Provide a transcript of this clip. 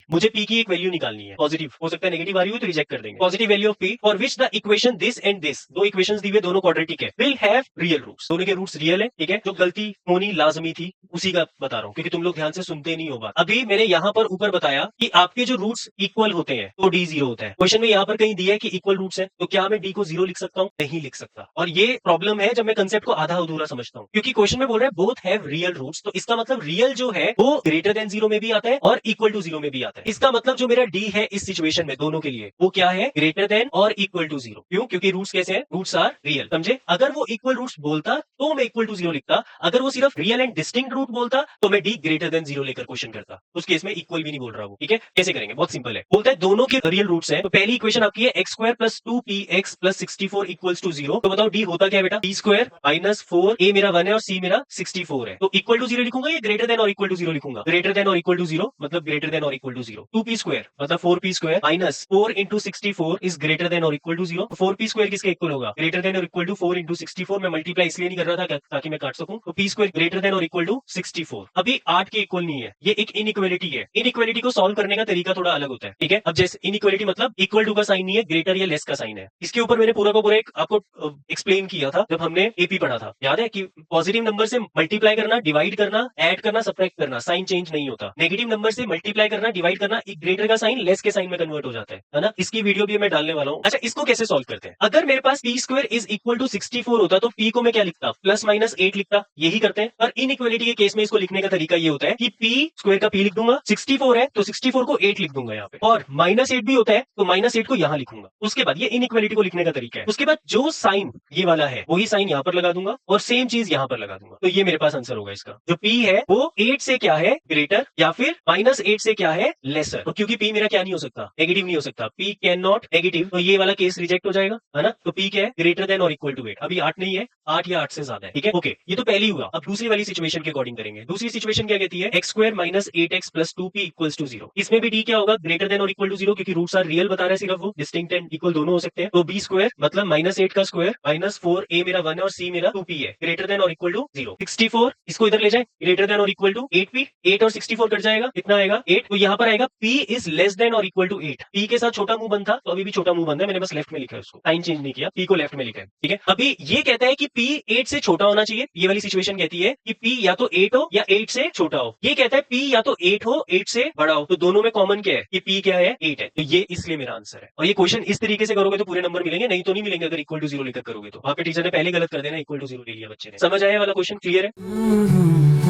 मुझे पी की एक वैल्यू निकालनी है पॉजिटिव, हो सकता है नेगेटिव आ रही हो तो रिजेक्ट कर देंगे। Positive value of P for which the equation this and this, दो इक्वेशंस दी हुई दोनों क्वाड्रेटिक है, विल हैव रियल रूट्स, दोनों के रूट्स रियल है। ठीक है, जो गलती होनी लाजमी थी उसी का बता रहा हूँ, क्योंकि तुम लोग ध्यान से सुनते नहीं हो बात। अभी मैंने यहाँ पर ऊपर बताया कि आपके जो रूट्स इक्वल होते हैं तो डी जीरो होता है। क्वेश्चन में यहाँ पर कहीं दिया है कि इक्वल रूट्स है, तो क्या मैं डी को जीरो लिख सकता हूँ? नहीं लिख सकता। और ये प्रॉब्लम है जब मैं कंसेप्ट को आधा अधूरा समझता हूँ, क्योंकि क्वेश्चन में बोल रहा है बोथ हैव रियल रूट्स, तो इसका मतलब रियल जो है वो ग्रेटर देन जीरो में भी आता है और इक्वल टू जीरो में भी आता है। इसका मतलब जो मेरा डी है इस सिचुएशन में दोनों के लिए वो क्या है? ग्रेटर देन और इक्वल टू जीरो। क्यों? क्योंकि रूट्स कैसे हैं? Roots are real. समझे? अगर वो इक्वल रूट्स बोलता तो मैं इक्वल टू जीरो लिखता, अगर वो सिर्फ रियल एंड डिस्टिंक्ट रूट बोलता तो मैं डी ग्रेटर देन जीरो लेकर क्वेश्चन करता। उस केस में इक्वल भी नहीं बोल रहा वो। ठीक है, कैसे करेंगे? बहुत सिंपल है। बोलता है दोनों के रियल रूट्स है, तो पहली इक्वेशन आपकी है x square plus two p x plus 64 equals to zero. तो बताओ डी होता क्या है बेटा? टी स्क्वायर माइनस 4 ए मेरा 1 है और सी मेरा 64 है। तो इक्वल टू जीरो लिखूंगा या ग्रेटर देन और इक्वल टू जीरो लिखूंगा? ग्रेटर देन और इक्वल टू जीरो मतलब ग्रेटर देन और equal to zero. 2p square मतलब 4p square minus 4 into 64 is greater than और equal to zero. 4p square किसके इक्वल होगा? ग्रेटर देन और इक्वल टू 4 इंटू 64। मैं मल्टीप्लाई इसलिए नहीं कर रहा था ताकि मैं काट सकूं। तो p स्क्वायर ग्रेटर देन और इक्वल टू 64। अभी 8 के इक्वल नहीं है, ये एक इनइक्वालिटी है। इनइक्वालिटी को सॉल्व करने का तरीका थोड़ा अलग होता है। ठीक है, अब जैसे इनइक्वालिटी मतलब इक्वल टू का साइन नहीं है, ग्रेटर या लेस का साइन है। इसके ऊपर मैंने पूरा का पूरा एक आपको एक्सप्लेन किया था जब हमने एपी पढ़ा था, याद है कि पॉजिटिव नंबर से मल्टीप्लाई करना, डिवाइड करना, ऐड करना, सब्ट्रैक्ट करना, साइन चेंज नहीं होता। नेगेटिव नंबर से मल्टीप्लाई करना, डिवाइड करना, एक ग्रेटर का साइन लेस के साइन में कन्वर्ट हो जाता है ना। इसकी वीडियो भी मैं डालने वाला हूँ। अच्छा, इसको कैसे सॉल्व करते हैं? अगर मेरे पास P square is equal to 64 होता तो पी को मैं क्या लिखता? प्लस माइनस 8 लिखता। यही करते हैं। पर इनइक्वालिटी के केस में इसको लिखने का तरीका ये होता है कि पी स्क्वायर का पी लिख दूंगा, 64 है तो 64 को 8 लिख दूंगा यहाँ पे, और माइनस 8 भी होता है तो माइनस 8 को यहाँ लिखूंगा। उसके बाद ये इनइक्वालिटी को लिखने का तरीका है। उसके बाद जो साइन ये वाला है वही साइन यहाँ पर लगा दूंगा और सेम चीज यहाँ पर लगा दूंगा। तो ये मेरे पास आंसर होगा इसका। जो पी है वो 8 से क्या है? ग्रेटर, या फिर माइनस 8 से क्या है? लेसर। तो क्योंकि पी मेरा क्या नहीं हो सकता? नेगेटिव नहीं हो सकता। पी कैन नॉट नेगेटिव, तो ये वाला केस रिजेक्ट हो जाएगा, है ना। तो पी क्या है? ग्रेटर देन और इक्वल टू 8। अभी 8 नहीं है, 8 या 8 से ज्यादा है। ठीक है, ओके, ये तो पहली हुआ। अब दूसरी वाली सिचुएशन के अकॉर्डिंग करेंगे। दूसरी सिचुएशन क्या कहती है? X square minus 8x plus 2p equals to 0। इसमें भी डी क्या होगा? ग्रेटर देन और इक्वल टू 0, क्योंकि रूट्स आर रियल बता रहा है सिर्फ वो, डिस्टिंक्ट एंड इक्वल दोनों हो सकते हैं। तो बी स्क्वायर मतलब माइनस 8 का स्क्वायर माइनस 4 ए मेरा 1 है और सी मेरा 2p है, ग्रेटर देन और इक्वल टू 0। 64 इसको इधर ले जाए, ग्रेटर देन और इक्वल टू 8p। 8 और 64 कट जाएगा, कितना आएगा? 8। तो यहाँ पर आएगा p इज लेस देन और इक्वल टू 8। p के साथ छोटा मुंह बंद था तो अभी भी छोटा मुंह बंद है, मैंने बस लेफ्ट में लिखा है उसको, साइन चेंज नहीं किया, p को लेफ्ट में लिखा है। ठीक है, अभी ये कहता है कि p 8 से छोटा होना चाहिए। ये वाली सिचुएशन कहती है कि p या तो 8 हो या 8 से छोटा हो। ये कहता है p या तो 8 हो 8 से बड़ा हो। तो दोनों में कॉमन क्या है? कि p क्या है? 8 है। तो ये इसलिए मेरा आंसर है। और ये क्वेश्चन इस तरीके से करोगे तो पूरे नंबर मिलेंगे, नहीं तो नहीं मिलेंगे। अगर इक्वल टू 0 लेकर करोगे तो वहां पे टीचर ने पहले गलत कर देना, इक्वल टू 0 ले लिया बच्चे ने। समझ आया वाला क्वेश्चन? क्लियर है?